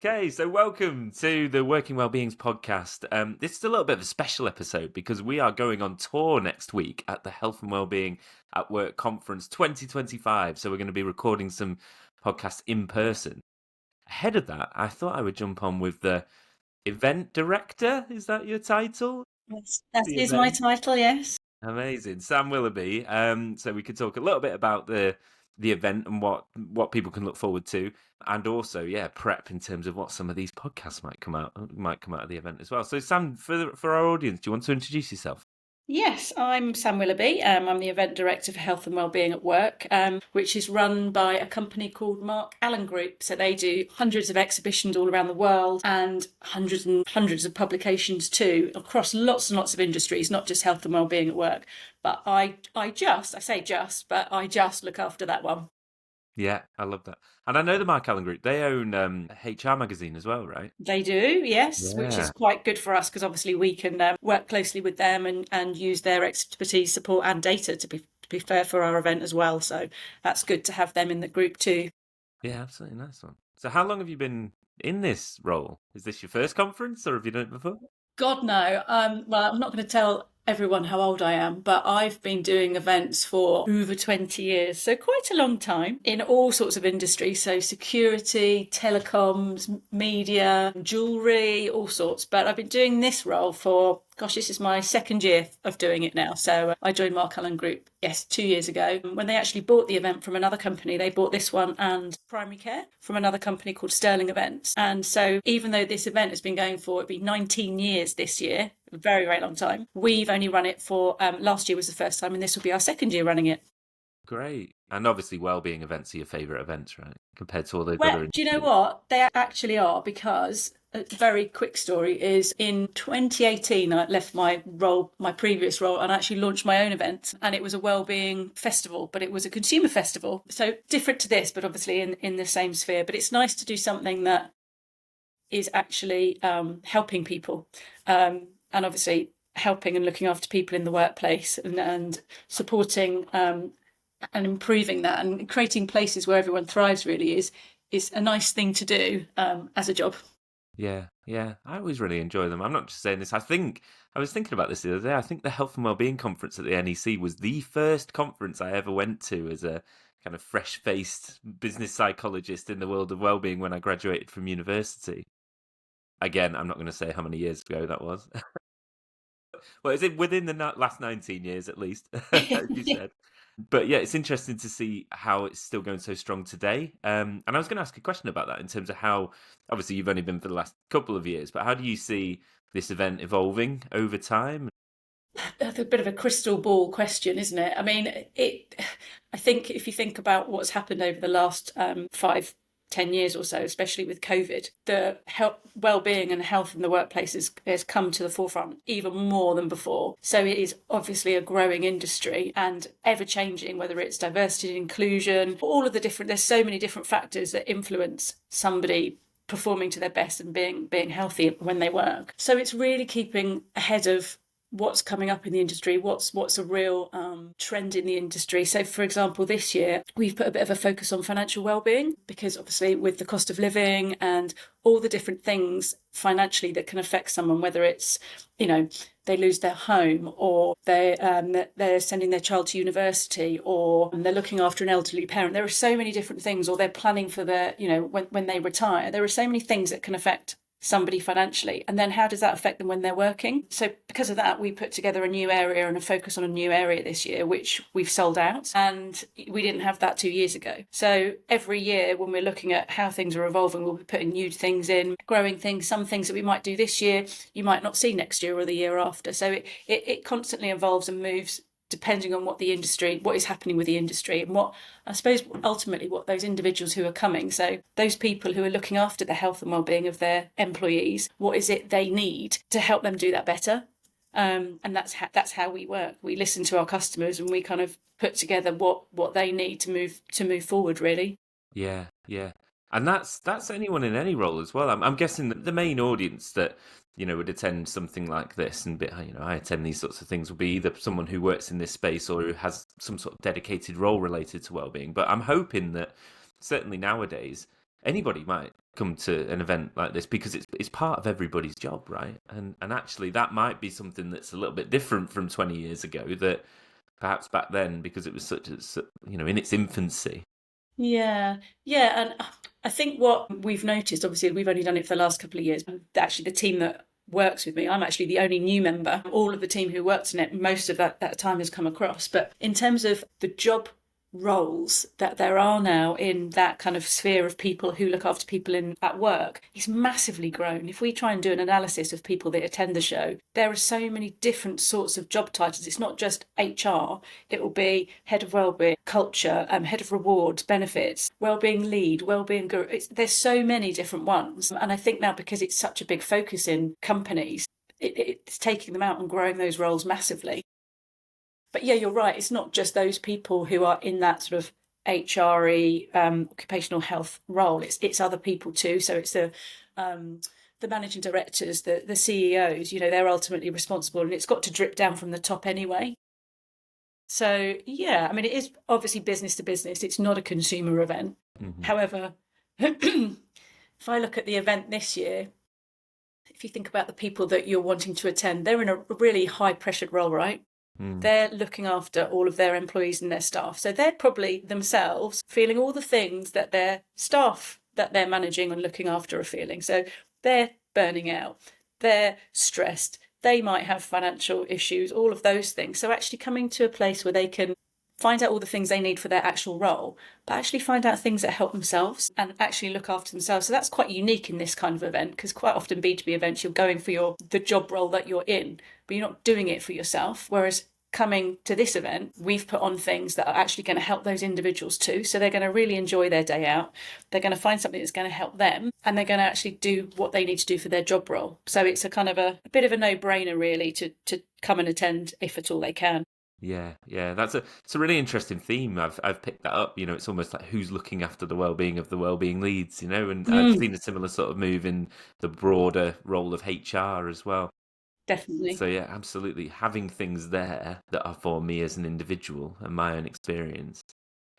Okay, so welcome to the Working Wellbeings podcast. This is a little bit of a special episode because we are going on tour next week at the Health and Wellbeing at Work Conference 2025. So we're going to be recording some podcasts in person. Ahead of that, I thought I would jump on with the event director. Is that your title? Yes, that The is my event. title, yes. Amazing, Sam Willoughby. So we could talk a little bit about the event and what people can look forward to, and also prep in terms of what some of these podcasts might come out of the event as well. So Sam, for our audience, do you want to introduce yourself? Yes, I'm Sam Willoughby. I'm the event director for Health and Wellbeing at Work, which is run by a company called Mark Allen Group. So they do hundreds of exhibitions all around the world and hundreds and hundreds of publications too, across lots and lots of industries, not just health and wellbeing at work. But I just look after that one. Yeah, I love that. And I know the Mark Allen Group, they own HR Magazine as well, right? They do, yes, which is Yeah. quite good for us because obviously we can work closely with them and use their expertise, support, and data to be fair for our event as well. So that's good to have them in the group too. Yeah, absolutely. Nice one. So how long have you been in this role? Is this your first conference or have you done it before? God, no. Well, I'm not going to tell everyone how old I am, but I've been doing events for over 20 years, so quite a long time in all sorts of industries. So security, telecoms, media, jewellery, all sorts. But I've been doing this role for, gosh, this is my second year of doing it now. So I joined Mark Allen Group, 2 years ago. When they actually bought the event from another company, they bought this one and primary care from another company called Sterling Events. And so even though this event has been going for, it'll be 19 years this year, a very, very long time, we've only run it for, last year was the first time, and this will be our second year running it. Great. And obviously wellbeing events are your favourite events, right? Compared to all those Well, other do you know industries. what? They actually are, because a very quick story is in 2018, I left my previous role, and actually launched my own event. And it was a wellbeing festival, but it was a consumer festival. So different to this, but obviously in the same sphere. But it's nice to do something that is actually helping people. And obviously helping and looking after people in the workplace and supporting and improving that and creating places where everyone thrives really is a nice thing to do as a job. Yeah, yeah. I always really enjoy them. I'm not just saying this. I was thinking about this the other day. I think the Health and Wellbeing Conference at the NEC was the first conference I ever went to as a kind of fresh-faced business psychologist in the world of wellbeing when I graduated from university. Again, I'm not going to say how many years ago that was. Well, is it within the last 19 years at least, as you said? But yeah, it's interesting to see how it's still going so strong today. And I was going to ask a question about that in terms of how, obviously, you've only been for the last couple of years, but how do you see this event evolving over time? That's a bit of a crystal ball question, isn't it? I mean, I think if you think about what's happened over the last 5-10 years or so, especially with COVID, the well-being and health in the workplace has come to the forefront even more than before. So it is obviously a growing industry and ever-changing, whether it's diversity and inclusion, all of the different, there's so many different factors that influence somebody performing to their best and being healthy when they work. So it's really keeping ahead of what's coming up in the industry, what's a real trend in the industry. So for example, this year we've put a bit of a focus on financial well-being, because obviously with the cost of living and all the different things financially that can affect someone, whether it's they lose their home, or they're sending their child to university, or they're looking after an elderly parent. There are so many different things, or they're planning for their when they retire. There are so many things that can affect somebody financially, and then how does that affect them when they're working? So because of that, we put together a new area and a focus on a new area this year, which we've sold out, and we didn't have that 2 years ago. So every year when we're looking at how things are evolving, we'll be putting new things in, growing things. Some things that we might do this year you might not see next year or the year after. So it constantly evolves and moves depending on what is happening with the industry, and what, I suppose, ultimately what those individuals who are coming, so those people who are looking after the health and well-being of their employees, what is it they need to help them do that better? And that's how we work. We listen to our customers and we kind of put together what they need to move forward, really. Yeah, yeah. And that's anyone in any role as well. I'm guessing that the main audience that would attend something like this, and I attend these sorts of things, will be either someone who works in this space or who has some sort of dedicated role related to wellbeing. But I'm hoping that certainly nowadays anybody might come to an event like this because it's part of everybody's job, right? And actually that might be something that's a little bit different from 20 years ago, that perhaps back then, because it was such a, in its infancy. Yeah, yeah, and I think what we've noticed, obviously, we've only done it for the last couple of years. Actually, the team that works with me, I'm actually the only new member. All of the team who worked in it, most of that time has come across. But in terms of the job roles that there are now in that kind of sphere of people who look after people at work, it's massively grown. If we try and do an analysis of people that attend the show, there are so many different sorts of job titles. It's not just HR. It will be head of wellbeing, culture, head of rewards, benefits, wellbeing lead, wellbeing guru. There's so many different ones, and I think now, because it's such a big focus in companies, it's taking them out and growing those roles massively. But yeah, you're right. It's not just those people who are in that sort of HRE occupational health role. It's other people too. So it's the managing directors, the CEOs. They're ultimately responsible, and it's got to drip down from the top anyway. So yeah, I mean, it is obviously business to business. It's not a consumer event. Mm-hmm. However, if I look at the event this year, if you think about the people that you're wanting to attend, they're in a really high pressured role, right? They're looking after all of their employees and their staff. So they're probably themselves feeling all the things that their staff that they're managing and looking after are feeling. So they're burning out, they're stressed, they might have financial issues, all of those things. So actually coming to a place where they can find out all the things they need for their actual role, but actually find out things that help themselves and actually look after themselves. So that's quite unique in this kind of event, because quite often B2B events, you're going for the job role that you're in, but you're not doing it for yourself. Whereas coming to this event, we've put on things that are actually going to help those individuals too. So they're going to really enjoy their day out. They're going to find something that's going to help them, and they're going to actually do what they need to do for their job role. So it's a kind of a bit of a no-brainer really to come and attend if at all they can. Yeah, it's a really interesting theme. I've picked that up. It's almost like who's looking after the well-being of the well-being leads. And I've seen a similar sort of move in the broader role of HR as well. Definitely. So yeah, absolutely. Having things there that are for me as an individual and my own experience,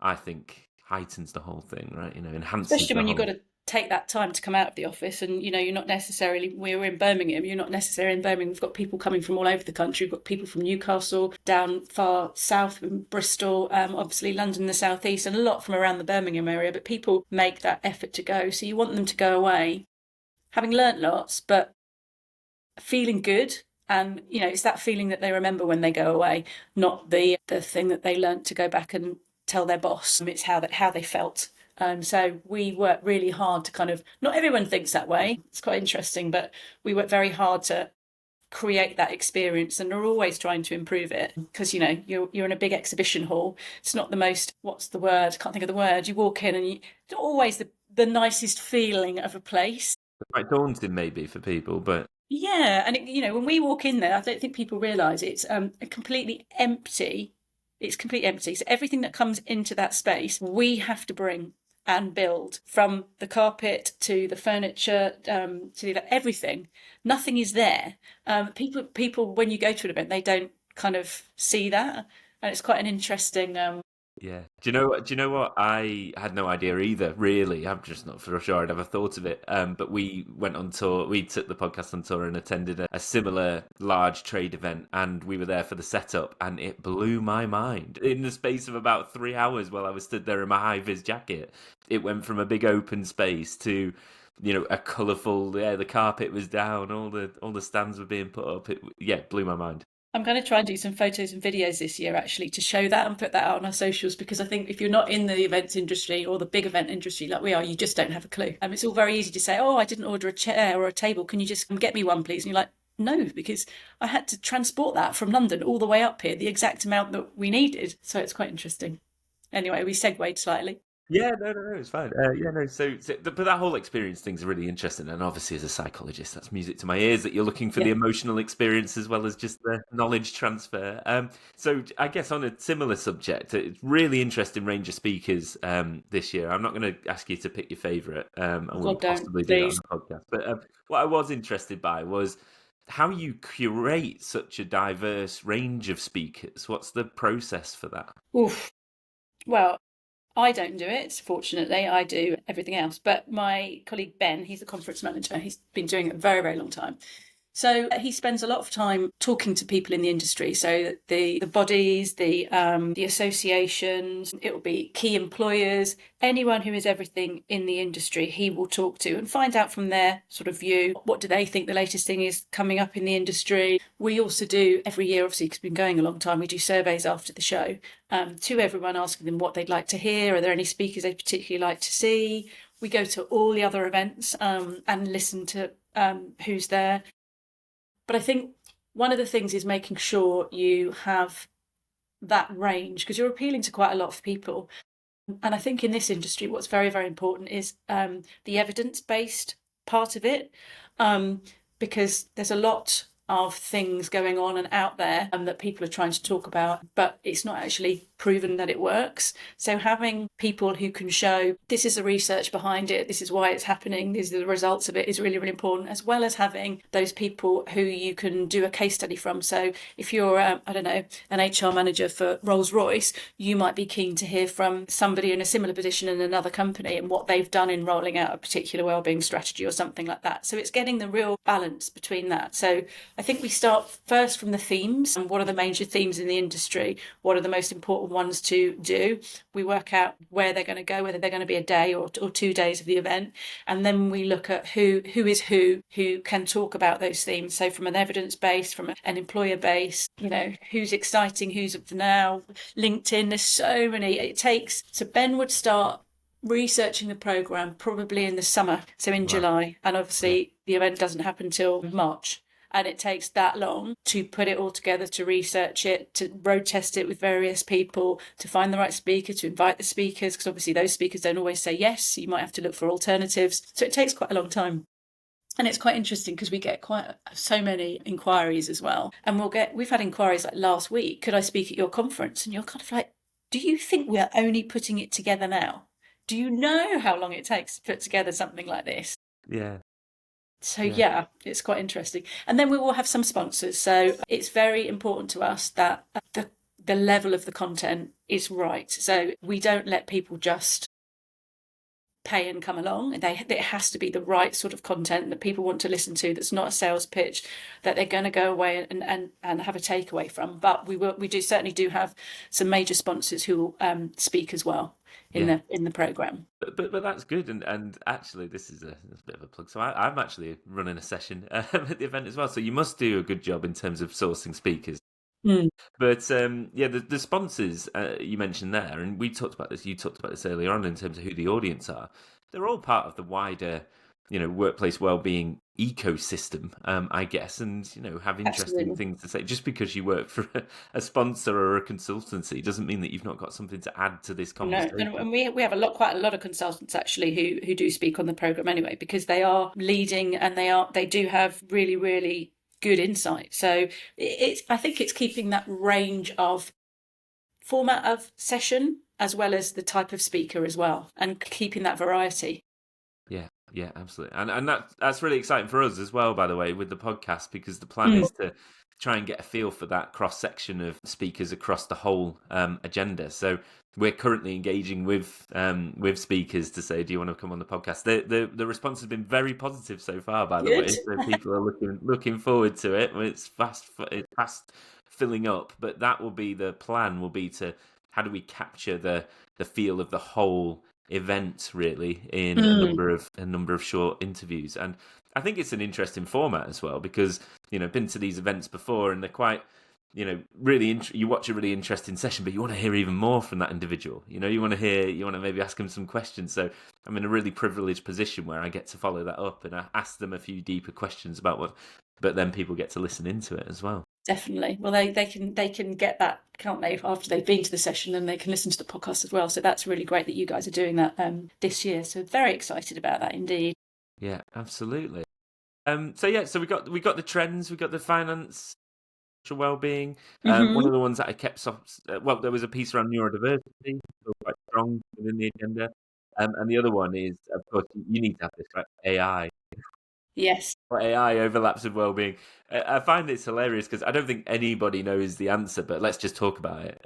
I think heightens the whole thing, right? Enhances. Especially when you've got to take that time to come out of the office, and you're not necessarily, we're in Birmingham, you're not necessarily in Birmingham. We've got people coming from all over the country. We've got people from Newcastle, down far south in Bristol, obviously London, the southeast, and a lot from around the Birmingham area. But people make that effort to go, so you want them to go away having learnt lots, but feeling good. And it's that feeling that they remember when they go away, not the thing that they learnt to go back and tell their boss. It's how they felt. So we work really hard to kind of, not everyone thinks that way, it's quite interesting, but we work very hard to create that experience, and are always trying to improve it, because you're in a big exhibition hall. It's not the most, what's the word, can't think of the word, you walk in and it's not always the nicest feeling of a place. It's quite daunting maybe for people, but yeah, and when we walk in there, I don't think people realise it's completely empty. It's completely empty. So everything that comes into that space, we have to bring and build, from the carpet to the furniture, to everything. Nothing is there. People, when you go to an event, they don't kind of see that, and it's quite an interesting. Yeah. Do you know what? I had no idea either, really. I'm just not for sure I'd ever thought of it. But we went on tour, we took the podcast on tour and attended a similar large trade event, and we were there for the setup, and it blew my mind. In the space of about 3 hours while I was stood there in my high-vis jacket, it went from a big open space to a colourful, the carpet was down, all the stands were being put up. It blew my mind. I'm going to try and do some photos and videos this year, actually, to show that and put that out on our socials, because I think if you're not in the events industry or the big event industry like we are, you just don't have a clue. It's all very easy to say, oh, I didn't order a chair or a table, can you just get me one, please? And you're like, no, because I had to transport that from London all the way up here, the exact amount that we needed. So it's quite interesting. Anyway, we segued slightly. Yeah, no, it's fine. But that whole experience thing's really interesting, and obviously as a psychologist, that's music to my ears, that you're looking for the emotional experience as well as just the knowledge transfer. So I guess on a similar subject, it's really interesting range of speakers this year. I'm not going to ask you to pick your favourite. I wouldn't possibly do that on the podcast. But what I was interested by was how you curate such a diverse range of speakers. What's the process for that? Oof. Well, I don't do it, fortunately. I do everything else. But my colleague Ben, he's a conference manager. He's been doing it a very, very long time. So he spends a lot of time talking to people in the industry. So the bodies, the associations, it will be key employers, anyone who is everything in the industry, he will talk to and find out from their sort of view, what do they think the latest thing is coming up in the industry. We also do every year, obviously, because it's been going a long time, we do surveys after the show to everyone, asking them what they'd like to hear. Are there any speakers they particularly like to see? We go to all the other events and listen to who's there. But I think one of the things is making sure you have that range, because you're appealing to quite a lot of people. And I think in this industry, what's very, very important is the evidence-based part of it, because there's a lot of things going on and out there that people are trying to talk about, but it's not actually proven that it works. So having people who can show this is the research behind it, this is why it's happening, these are the results of it, is really, really important, as well as having those people who you can do a case study from. So if you're, I don't know, an HR manager for Rolls-Royce, you might be keen to hear from somebody in a similar position in another company and what they've done in rolling out a particular wellbeing strategy or something like that. So it's getting the real balance between that. So I think we start first from the themes and what are the major themes in the industry, what are the most important ones to do. We work out where they're going to go, whether they're going to be a day or 2 days of the event, and then we look at who can talk about those themes. So from an evidence base, from an employer base, who's exciting, who's up to now. LinkedIn, there's so many it takes. So Ben would start researching the program probably in the summer, so in July, and obviously the event doesn't happen till March. And it takes that long to put it all together, to research it, to road test it with various people, to find the right speaker, to invite the speakers, because obviously those speakers don't always say yes. So you might have to look for alternatives. So it takes quite a long time. And it's quite interesting because we get so many inquiries as well. And we've had inquiries like last week, could I speak at your conference? And you're kind of like, do you think we're only putting it together now? Do you know how long it takes to put together something like this? Yeah. So yeah, it's quite interesting. And then we will have some sponsors. So it's very important to us that the level of the content is right. So we don't let people just pay and come along. It has to be the right sort of content that people want to listen to, that's not a sales pitch, that they're going to go away and have a takeaway from. But we certainly do have some major sponsors who will speak as well in the program. But that's good, and actually this is a bit of a plug. So I'm actually running a session at the event as well. So you must do a good job in terms of sourcing speakers. But the sponsors you mentioned there, and we talked about this. You talked about this earlier on in terms of who the audience are. They're all part of the wider, workplace wellbeing ecosystem, I guess, and have interesting things to say. Just because you work for a sponsor or a consultancy doesn't mean that you've not got something to add to this conversation. No, and we have quite a lot of consultants actually who do speak on the program anyway, because they are leading and they do have really, really good insight. So I think it's keeping that range of format of session as well as the type of speaker as well, and keeping that variety. Yeah, absolutely. And that's really exciting for us as well, by the way, with the podcast, because the plan is to try and get a feel for that cross-section of speakers across the whole agenda. So we're currently engaging with speakers to say, do you want to come on the podcast? The response has been very positive so far, by the way. So people are looking forward to it. It's fast filling up, but that will be the plan. Will be to how do we capture the feel of the whole event really in a number of short interviews. And I think it's an interesting format as well, because been to these events before and they're quite really you watch a really interesting session, but you want to hear even more from that individual. You want to maybe ask them some questions. So I'm in a really privileged position where I get to follow that up and I ask them a few deeper questions about but then people get to listen into it as well. Definitely. Well, they can get that, can't they, after they've been to the session, and they can listen to the podcast as well. So that's really great that you guys are doing that this year. So very excited about that indeed. Yeah, absolutely. So we got the trends, we got the finance, social well-being. One of the ones that I kept there was a piece around neurodiversity, so quite strong within the agenda. And the other one is, of course, you need to have this, right? AI. Yes. Or AI overlaps with well-being. I find it's hilarious because I don't think anybody knows the answer, but let's just talk about it.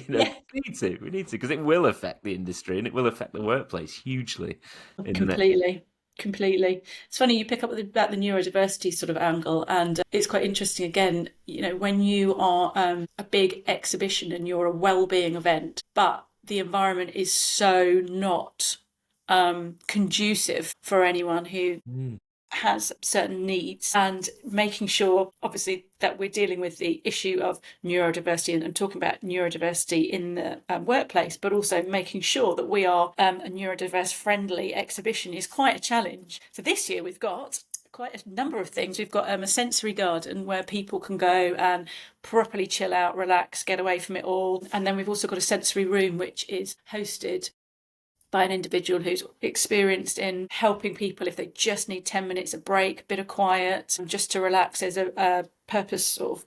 Yeah. We need to, because it will affect the industry and it will affect the workplace hugely in the next. Completely. Completely. It's funny you pick up about the neurodiversity sort of angle, and it's quite interesting. Again, when you are a big exhibition and you're a well-being event, but the environment is so not conducive for anyone who Mm. has certain needs, and making sure obviously that we're dealing with the issue of neurodiversity and talking about neurodiversity in the workplace, but also making sure that we are a neurodiverse friendly exhibition is quite a challenge. So this year we've got quite a number of things. We've got a sensory garden where people can go and properly chill out, relax, get away from it all. And then we've also got a sensory room which is hosted by an individual who's experienced in helping people if they just need 10 minutes of break, a bit of quiet, just to relax. There's a purpose sort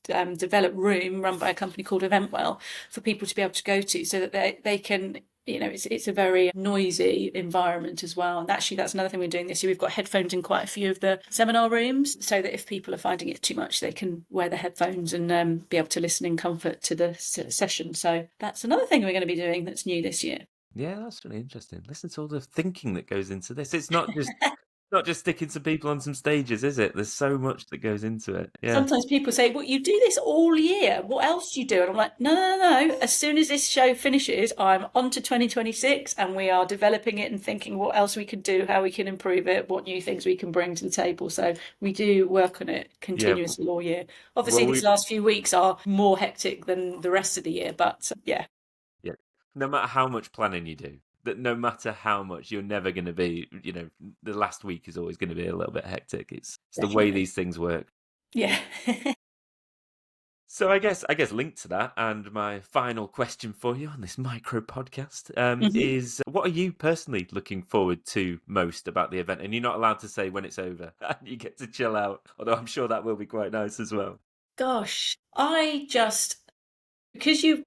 of developed room run by a company called Eventwell for people to be able to go to, so that they can, it's a very noisy environment as well. And actually that's another thing we're doing this year. We've got headphones in quite a few of the seminar rooms, so that if people are finding it too much, they can wear the headphones and be able to listen in comfort to the session. So that's another thing we're going to be doing that's new this year. Yeah, that's really interesting. Listen to all the thinking that goes into this. It's not just sticking some people on some stages, is it? There's so much that goes into it. Yeah. Sometimes people say, well, you do this all year. What else do you do? And I'm like, no, no, no, no. As soon as this show finishes, I'm on to 2026 and we are developing it and thinking what else we can do, how we can improve it, what new things we can bring to the table. So we do work on it Yeah. continuously all year. Obviously, Well, these last few weeks are more hectic than the rest of the year, but yeah. yeah. No matter how much planning you do, that no matter how much, you're never going to be, the last week is always going to be a little bit hectic. It's the way Definitely. these things work. Yeah. So I guess linked to that, and my final question for you on this micro podcast Mhm. is, what are you personally looking forward to most about the event? And you're not allowed to say when it's over. You get to chill out, although I'm sure that will be quite nice as well. Gosh, because you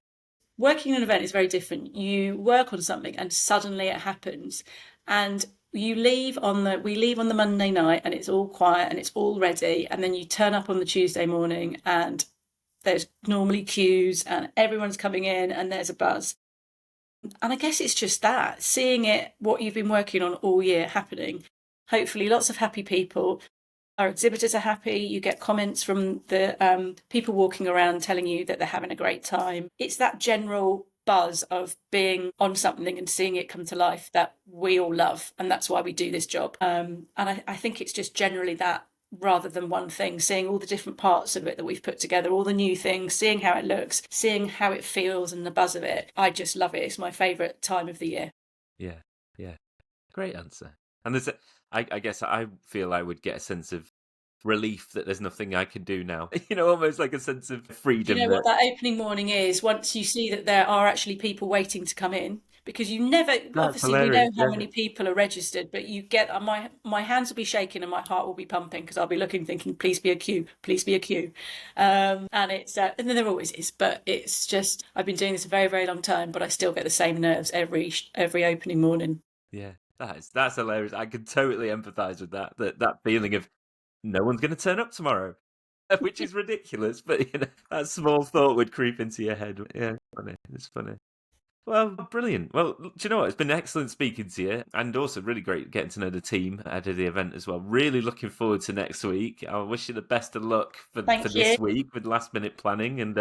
working in an event is very different. You work on something and suddenly it happens, and we leave on the Monday night and it's all quiet and it's all ready, and then you turn up on the Tuesday morning and there's normally queues and everyone's coming in and there's a buzz. And I guess it's just that, seeing it, what you've been working on all year happening. Hopefully lots of happy people. Our exhibitors are happy. You get comments from the people walking around telling you that they're having a great time. It's that general buzz of being on something and seeing it come to life that we all love. And that's why we do this job. And I think it's just generally that, rather than one thing, seeing all the different parts of it that we've put together, all the new things, seeing how it looks, seeing how it feels and the buzz of it. I just love it. It's my favourite time of the year. Yeah, yeah. Great answer. And I guess I feel I would get a sense of relief that there's nothing I can do now. Almost like a sense of Do you freedom know what that that opening morning is? Once you see that there are actually people waiting to come in, because you never, that's obviously, we know hilarious. how Yeah, many people are registered, but you get my hands will be shaking and my heart will be pumping because I'll be looking, thinking, please be a queue, please be a queue. And it's and then there always is, but it's just I've been doing this a very, very long time, but I still get the same nerves every opening morning. yeah. That's hilarious. I can totally empathise with that feeling of no one's going to turn up tomorrow, which is ridiculous. But that small thought would creep into your head. Yeah, funny. It's funny. Well, brilliant. Well, do you know what? It's been excellent speaking to you, and also really great getting to know the team ahead of the event as well. Really looking forward to next week. I wish you the best of luck for Thank you. this week with last minute planning and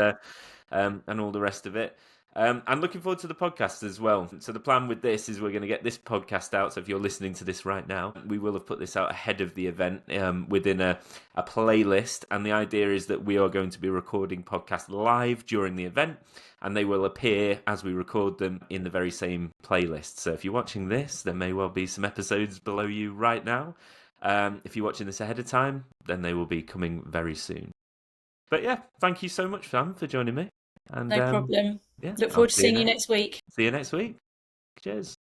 all the rest of it. I'm looking forward to the podcast as well. So the plan with this is we're going to get this podcast out. So if you're listening to this right now, we will have put this out ahead of the event within a playlist. And the idea is that we are going to be recording podcasts live during the event, and they will appear as we record them in the very same playlist. So if you're watching this, there may well be some episodes below you right now. If you're watching this ahead of time, then they will be coming very soon. But yeah, thank you so much, Sam, for joining me. And No problem. yeah, Look I'll forward to seeing you next week. see you next week. Cheers.